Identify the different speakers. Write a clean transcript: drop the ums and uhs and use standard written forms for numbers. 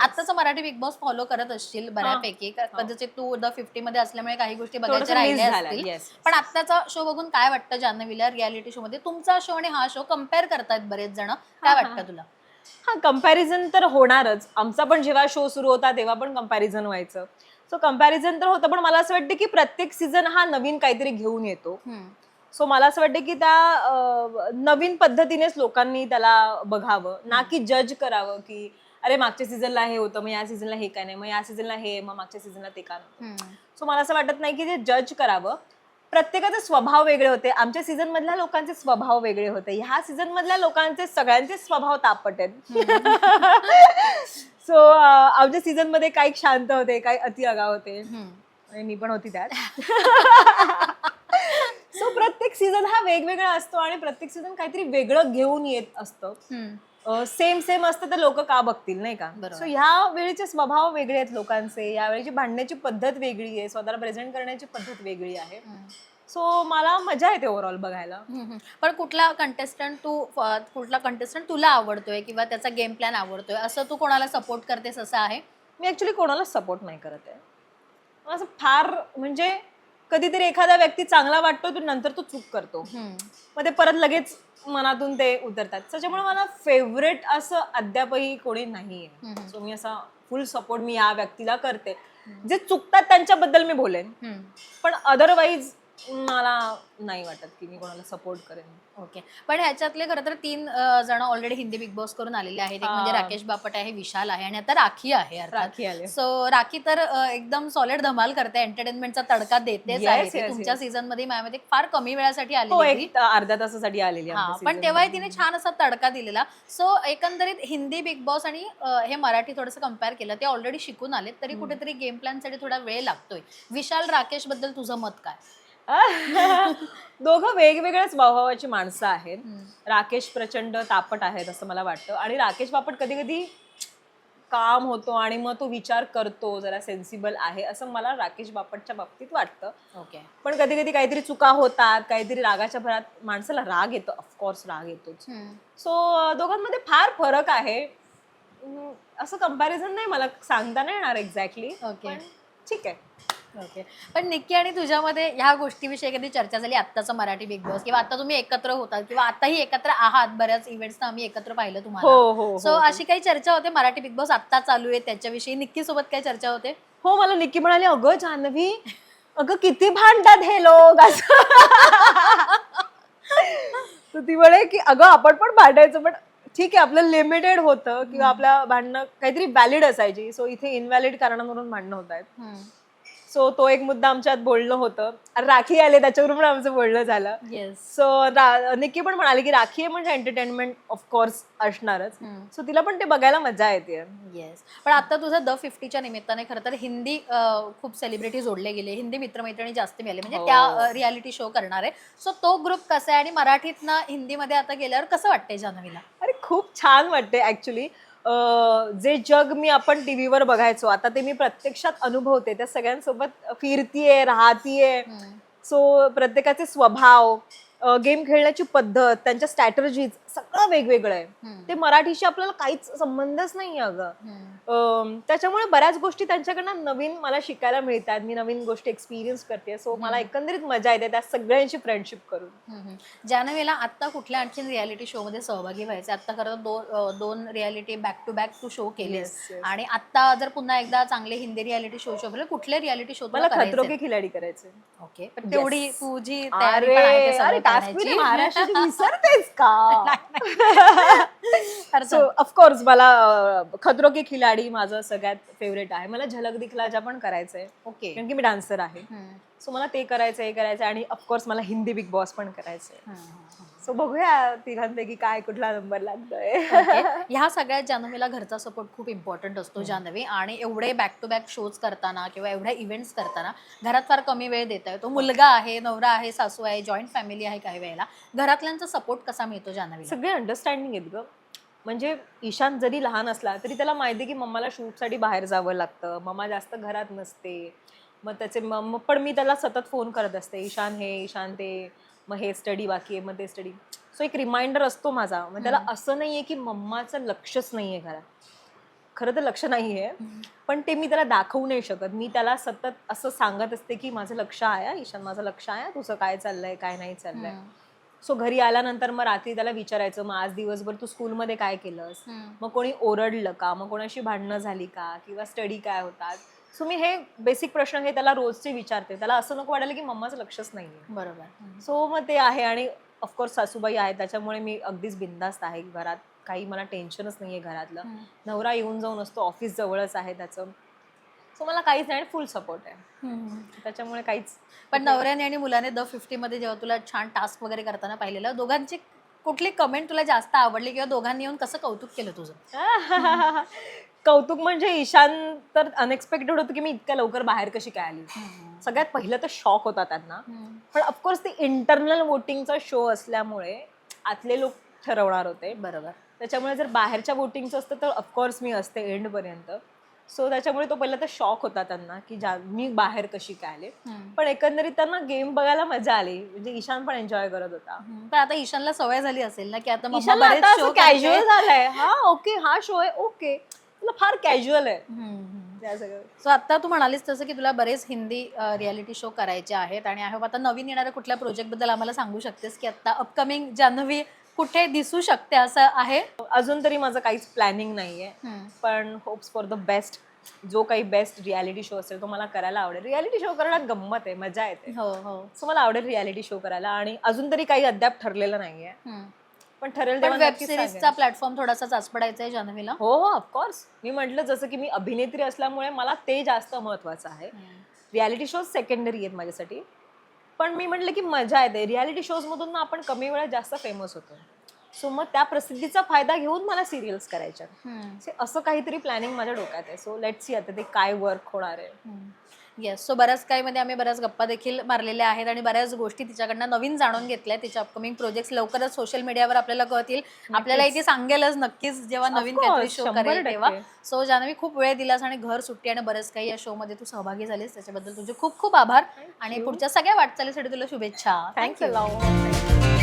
Speaker 1: आताचं Marathi big boss follow करत असशील बऱ्यापैकी, कदाचित तू द 50 मध्ये असल्यामुळे काही गोष्टी बघायच्या राहिल्या असतील, पण आत्ताचा शो बघून काय वाटतं जान्हवीला? रियालिटी शो मध्ये तुमचा शो आणि हा शो कम्पेअर करतायत बरेच जण, काय वाटतं तुला?
Speaker 2: हा, कम्पॅरिझन तर होणारच. आमचा पण जेव्हा शो सुरू होता तेव्हा पण कम्पॅरिझन व्हायचं. सो कम्पॅरिझन तर होतं, पण मला असं वाटतं की प्रत्येक सीझन हा नवीन काहीतरी घेऊन येतो. सो मला असं वाटतं की त्या नवीन पद्धतीनेच लोकांनी त्याला बघावं, ना की जज करावं की अरे मागच्या सीझनला हे होतं, मग या सीझनला हे काय नाही, मग या सीझनला हे, मग मागच्या सीझनला ते का नव्हतं. सो मला असं वाटत नाही की ते जज करावं. प्रत्येकाचे स्वभाव वेगळे होते. आमच्या सीझन मधल्या लोकांचे स्वभाव वेगळे होते. ह्या सीझन मधल्या लोकांचे सगळ्यांचे स्वभाव तापट आहेत. सो आमच्या सीझन मध्ये काही शांत होते, काही अति आगाऊ होते, आणि मी पण होती त्यात. सो प्रत्येक सीझन हा वेगवेगळा असतो आणि प्रत्येक सीझन काहीतरी वेगळं घेऊन येत असतं. सेम सेम असतं तर लोक का बघतील, नाही का? सो ह्या वेळेचे स्वभाव वेगळे आहेत लोकांचे, यावेळेची भांडण्याची पद्धत वेगळी आहे, स्वतःला प्रेझेंट करण्याची पद्धत वेगळी आहे. सो मला मजा येते ओव्हरऑल बघायला.
Speaker 1: पण कुठला कंटेस्टंट तुला आवडतोय किंवा त्याचा गेम प्लॅन आवडतोय, असं तू कोणाला सपोर्ट करतेस असं आहे?
Speaker 2: मी ऍक्च्युली कोणाला सपोर्ट नाही करत आहे. असं फार म्हणजे कधीतरी एखादा व्यक्ती चांगला वाटतो तो नंतर तो चूक करतो, मग ते परत लगेच मनातून ते उतरतात. त्याच्यामुळे मला फेवरेट असं अद्यापही कोणी नाहीये. सो मी असा फुल सपोर्ट मी या व्यक्तीला करते. जे चुकतात त्यांच्याबद्दल मी बोलेन, पण अदरवाईज मला नाही वाटत की मी कोणाला सपोर्ट करेन.
Speaker 1: ओके. पण ह्याच्यातले खरं तर 3 जण ऑलरेडी हिंदी बिग बॉस करून आलेले आहेत. एक म्हणजे राकेश बापट आहे, विशाल आहे आणि आता राखी आहे.
Speaker 2: राखी आले.
Speaker 1: सो राखी तर एकदम सॉलिड धमाल करते, एंटरटेनमेंटचा तडका देतेच आहे ती. तुमच्या सीझन मध्ये माझ्यामध्ये फार कमी वेळासाठी आलेली,
Speaker 2: अर्ध्या तासासाठी आलेली,
Speaker 1: पण तेव्हाही तिने छान असा तडका दिलेला. सो एकंदरीत हिंदी बिग बॉस आणि हे मराठी थोडंसं कम्पेअर केलं, ते ऑलरेडी शिकून आलेत, तरी कुठेतरी गेम प्लॅन साठी थोडा वेळ लागतोय. विशाल राकेश बद्दल तुझं मत काय?
Speaker 2: दोघं वेगवेगळ्या स्वभावाची माणसं आहेत. राकेश प्रचंड तापट आहेत असं मला वाटतं, आणि राकेश बापट कधी कधी काम होतो आणि मग तो विचार करतो, जरा सेन्सिबल आहे असं मला राकेश बापटच्या बाबतीत वाटतं.
Speaker 1: ओके.
Speaker 2: पण कधी कधी काहीतरी चुका होतात, काहीतरी रागाच्या भरात माणसाला राग येतो, ऑफकोर्स राग येतोच. सो दोघांमध्ये फार फरक आहे. असं कंपॅरिझन नाही मला सांगता नाही येणार एक्झॅक्टली.
Speaker 1: ओके,
Speaker 2: ठीक आहे.
Speaker 1: ओके. पण निक्की आणि तुझ्यामध्ये ह्या गोष्टीविषयी कधी चर्चा झाली? आत्ताचं मराठी बिग बॉस किंवा आता तुम्ही एकत्र होतात किंवा आताही एकत्र आहात, बऱ्याच इव्हेंट्स आम्ही एकत्र पाहिलं तुम्हाला. सो अशी काही चर्चा होते मराठी बिग बॉस आत्ता चालू आहे त्याच्याविषयी? निक्की सोबत काय चर्चा होते?
Speaker 2: हो, मला निक्की म्हणाली, अगं जान्हवी, अगं किती भांडतात हे लोक. तर ती म्हणे की अगं आपण पण भांडायचं, पण ठीक आहे आपलं लिमिटेड होतं किंवा आपल्या भांडणं काहीतरी व्हॅलिड असायची. सो इथे इनव्हॅलिड कारणावरून भांडणं होत आहेत. सो तो एक मुद्दा आमच्यात बोलणं होतं. राखी आले त्याच्यावरून पण आमचं बोलणं झालं. सो निक्की पण म्हणाली की राखी आहे म्हणजे एंटरटेनमेंट ऑफकोर्स असणारच. सो तिला पण ते बघायला मजा येते.
Speaker 1: येस. पण आता तुझं द 50च्या निमित्ताने खरं तर हिंदी खूप सेलिब्रिटी जोडले गेले, हिंदी मित्रमैत्रिणी जास्त मिळाले, म्हणजे त्या रियालिटी शो करणार आहे. सो तो ग्रुप कसा आहे आणि मराठीतनं हिंदीमध्ये आता गेल्यावर कसं वाटतंय जान्हवीला?
Speaker 2: अरे खूप छान वाटते ऍक्च्युली. जे जग मी आपण टीव्हीवर बघायचो, आता ते मी प्रत्यक्षात अनुभवते. त्या सगळ्यांसोबत फिरतीये, राहतीये. सो प्रत्येकाचे स्वभाव, गेम खेळण्याची पद्धत, त्यांच्या स्ट्रॅटर्जीज सगळं वेगवेगळं आहे. ते मराठीशी आपल्याला काहीच संबंधच नाही अगं. त्याच्यामुळे बऱ्याच गोष्टी त्यांच्याकडनं नवीन मला शिकायला मिळतात. मी नवीन गोष्टी एक्सपिरियन्स करते. सो मला एकंदरीत मजा येते त्या सगळ्यांची फ्रेंडशिप करून.
Speaker 1: जान्हवीला आता कुठल्या आणखी रियालिटी शो मध्ये सहभागी व्हायचं? आता खरं दोन रियालिटी बॅक टू बॅक तू शो केलेस, आणि आता जर पुन्हा एकदा चांगले हिंदी रियालिटी शो कुठले रियालिटी शो
Speaker 2: मला खतरों के खिलाडी करायचे.
Speaker 1: ओके. पण तेवढी तुझी तयारी पण आहे ते सगळं करण्याची.
Speaker 2: महाराष्ट्राची विसरतेस का? सो ऑफकोर्स मला खतरों के खिलाडी माझं सगळ्यात फेवरेट आहे. मला झलक दिखलाजा पण करायचंय. ओके. कारण की मी डान्सर आहे. सो मला ते करायचंय आणि ऑफकोर्स मला हिंदी बिग बॉस पण करायचंय. सो बघूया तिघांपैकी काय कुठला नंबर लागतोय.
Speaker 1: ह्या सगळ्यात जान्हवीला घरचा सपोर्ट खूप इम्पॉर्टंट असतो जान्हवी, आणि एवढे बॅक टू बॅक शोज करताना किंवा एवढ्या इव्हेंट्स करताना घरात फार कमी वेळ देता येतो. मुलगा आहे, नवरा आहे, सासू आहे, जॉईंट फॅमिली आहे. काही वेळेला घरातल्यांचा सपोर्ट कसा मिळतो जान्हवीला?
Speaker 2: सगळे अंडरस्टँडिंग आहेत ग. म्हणजे ईशान जरी लहान असला तरी त्याला माहिती की मम्माला शूटसाठी बाहेर जावं लागतं, मम्मा जास्त घरात नसते. मग त्याचे पण मी त्याला सतत फोन करत असते, ईशान हे, ईशान ते, मग हे स्टडी बाकी आहे, मग ते स्टडी. सो एक रिमाइंडर असतो माझा. मग त्याला असं नाहीये की मम्माचं लक्षच नाहीये घरात. खरं तर लक्ष नाहीये, पण ते मी त्याला दाखवू नाही शकत. मी त्याला सतत असं सांगत असते की माझं लक्ष आहे हा, ईशान माझं लक्ष आहे हा, तुझं काय चाललंय काय नाही चाललंय. सो घरी आल्यानंतर मग रात्री त्याला विचारायचं, मग आज दिवसभर तू स्कूलमध्ये काय केलंस, मग कोणी ओरडलं का, मग कोणाशी भांडणं झाली का, किंवा स्टडी काय होतात. सो मी हे बेसिक प्रश्न हे त्याला रोजचे विचारते. त्याला असं नको वाटायला की मम्माचं लक्षच नाहीये.
Speaker 1: बरोबर.
Speaker 2: सो मग ते आहे. आणि ऑफकोर्स सासूबाई आहे, त्याच्यामुळे मी अगदीच बिंदास्त आहे घरात. काही मला टेन्शनच नाहीये घरातलं. नवरा येऊन जाऊन असतो, ऑफिस जवळच आहे त्याचं. सो मला काहीच नाही, फुल सपोर्ट आहे, त्याच्यामुळे काहीच.
Speaker 1: पण नवऱ्याने आणि मुलाने द 50 मध्ये जेव्हा तुला छान टास्क वगैरे करताना पाहिलेलं, दोघांची कुठली कमेंट तुला जास्त आवडली किंवा दोघांनी येऊन कसं कौतुक केलं तुझं?
Speaker 2: कौतुक म्हणजे ईशान तर अनएक्सपेक्टेड होतं की मी इतक्या लवकर बाहेर कशी काय आली. सगळ्यात पहिलं तर शॉक होता त्यांना. पण ऑफकोर्स ते इंटरनल वोटिंगचा शो असल्यामुळे आतले लोक ठरवणार होते.
Speaker 1: बरोबर.
Speaker 2: त्याच्यामुळे जर बाहेरच्या वोटिंगचं असतं तर ऑफकोर्स मी असते एंड पर्यंत. सो त्याच्यामुळे तो पहिला तर शॉक होता त्यांना की मी बाहेर कशी काय आले. पण एकंदरीत त्यांना गेम बघायला मजा आली, म्हणजे ईशान पण एन्जॉय करत होता.
Speaker 1: पण आता ईशानला सवय झाली असेल ना की आता मम्मा
Speaker 2: ईशानला
Speaker 1: बरेच
Speaker 2: आता
Speaker 1: शो
Speaker 2: असं कॅज्युअल झालंय. हा ओके, हा शो आहे ओके, तुला फार कॅज्युअल आहे त्या सगळं.
Speaker 1: सो आता तू म्हणालीस तसं की तुला बरेच हिंदी रियालिटी शो करायचे आहेत, आणि आय होप आता नवीन येणाऱ्या कुठल्या प्रोजेक्ट बद्दल आम्हाला सांगू शकतेस की आता अपकमिंग जान्हवी कुठे दिसू शकते असं आहे?
Speaker 2: अजून तरी माझं काहीच प्लॅनिंग नाहीये, पण होप्स फॉर द बेस्ट. जो काही बेस्ट रियालिटी शो असेल तो मला करायला आवडेल. रियालिटी शो करण्यात गंमत आहे, मजा येते.
Speaker 1: हो हो.
Speaker 2: सो मला आवडेल रियालिटी शो करायला. आणि अजून तरी काही अद्याप ठरलेलं नाहीये, पण ठरेल तेव्हा
Speaker 1: वेब
Speaker 2: नक्कीच
Speaker 1: सिरीजचा
Speaker 2: सांगेन.
Speaker 1: प्लॅटफॉर्म थोडासा चाचपडायचा आहे जान्हवीला?
Speaker 2: हो हो ऑफकोर्स. मी म्हटलं जसं की मी अभिनेत्री असल्यामुळे मला ते जास्त महत्वाचं आहे. रियालिटी शोज सेकंडरी आहेत माझ्यासाठी. पण मी म्हटलं की मजा येते रियालिटी शोज मधून ना, आपण कमी वेळात जास्त फेमस होतो. सो मग त्या प्रसिद्धीचा फायदा घेऊन मला सिरियल्स करायच्या. असं काहीतरी प्लॅनिंग माझ्या डोक्यात आहे. सो लेट्स सी आता ते काय वर्क होणार आहे.
Speaker 1: येस. सो बऱ्याच काही मध्ये आम्ही बऱ्याच गप्पा देखील मारलेल्या आहेत आणि बऱ्याच गोष्टी तिच्याकडनं नवीन जाणून घेतल्या. तिच्या अपकमिंग प्रोजेक्ट्स लवकरच सोशल मीडियावर आपल्याला कळतील. आपल्याला इथे सांगेलच नक्कीच जेव्हा नवीन काहीतरी शो करेल तेव्हा. सो जान्हवी, खूप वेळ दिलास आणि घर सुट्टी आणि बरंच काही या शो मध्ये तू सहभागी झालीस, त्याच्याबद्दल तुझे खूप खूप आभार आणि पुढच्या सगळ्या वाटचालीसाठी तुला शुभेच्छा.
Speaker 2: थँक्यू.